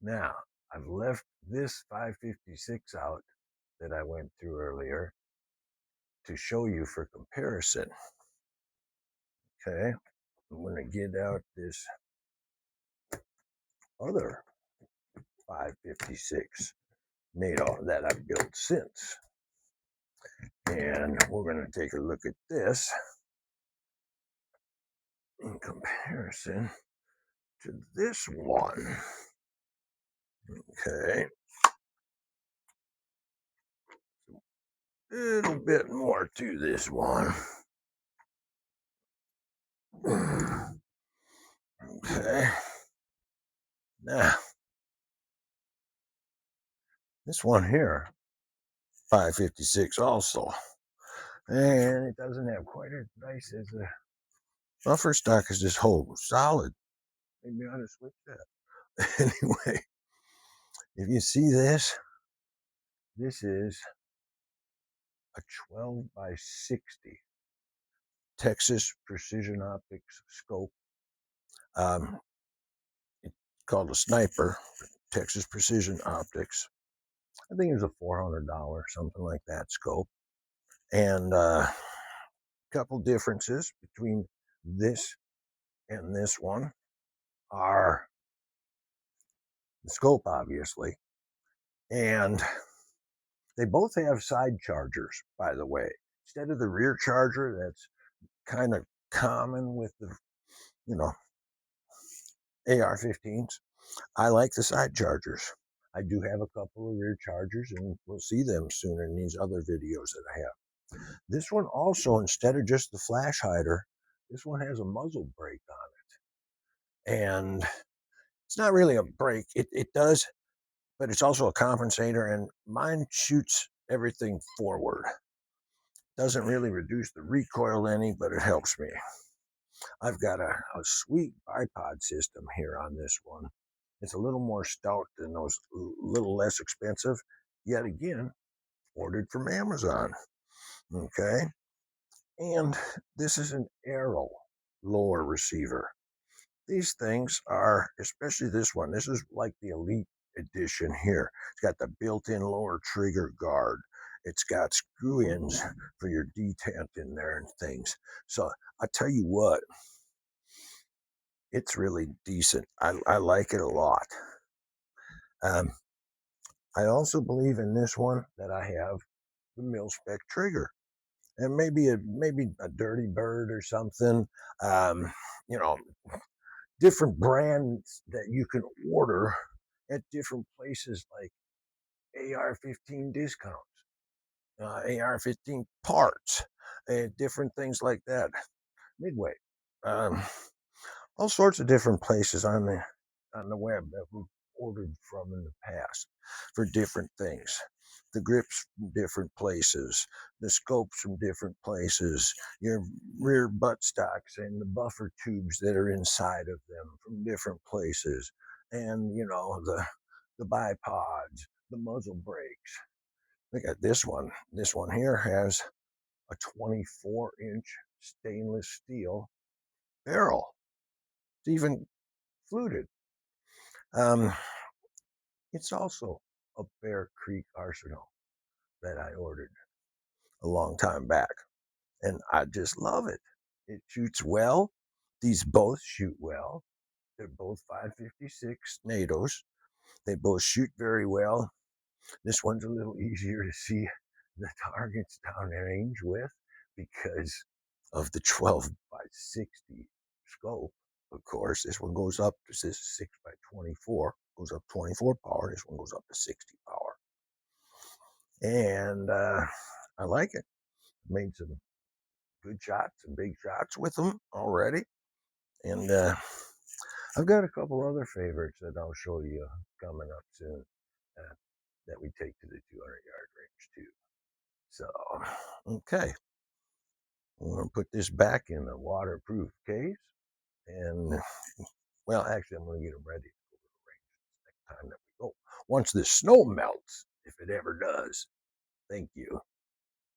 Now, I've left this 556 out that I went through earlier to show you for comparison. Okay, I'm going to get out this other 556 NATO that I've built since. And we're going to take a look at this in comparison to this one. Okay, a little bit more to this one. Okay, now this one here, 556 also, and it doesn't have quite as nice as the buffer stock as this whole solid. Maybe I ought to switch that. Anyway, if you see this, this is a 12 by 60 Texas Precision Optics scope. Um, it's called a sniper, Texas Precision Optics. I think it was a $400, something like that scope. And a couple differences between this and this one are the scope, obviously. And they both have side chargers, by the way. Instead of the rear charger that's kind of common with the, you know, AR-15s, I like the side chargers. I do have a couple of rear chargers, and we'll see them soon in these other videos that I have. This one also, instead of just the flash hider, this one has a muzzle brake on it. And it's not really a brake. It does, but it's also a compensator, and mine shoots everything forward. Doesn't really reduce the recoil any, but it helps me. I've got a sweet bipod system here on this one. It's a little more stout than those, a little less expensive. Yet again, ordered from Amazon. Okay. And this is an Arrow lower receiver. These things are, especially this one, this is like the Elite edition here. It's got the built-in lower trigger guard. It's got screw ins for your detent in there and things. So I tell you what, it's really decent. I like it a lot. Um, I also believe in this one that I have the mil spec trigger, and maybe a dirty bird or something. Um, you know, different brands that you can order at different places like AR-15 discounts, AR-15 parts, different things like that. Midway, um, all sorts of different places on the web that we've ordered from in the past for different things. The grips from different places, the scopes from different places, your rear buttstocks and the buffer tubes that are inside of them from different places, and the bipods, the muzzle brakes. Look at this one. This one here has a 24-inch stainless steel barrel. It's even fluted. Um, it's also a Bear Creek Arsenal that I ordered a long time back, and I just love it. It shoots well. These both shoot well. They're both 556 NATOs. They both shoot very well. This one's a little easier to see the targets down range with because of the 12 by 60 scope. Of course, this one goes up. This is 6 by 24, goes up 24 power. This one goes up to 60 power. And I like it. Made some good shots and big shots with them already. And I've got a couple other favorites that I'll show you coming up soon uh, that we take to the 200-yard range too. So, okay, I'm going to put this back in the waterproof case. And, well, actually, I'm going to get them ready to go to the range next time that we go. Once the snow melts, if it ever does. Thank you.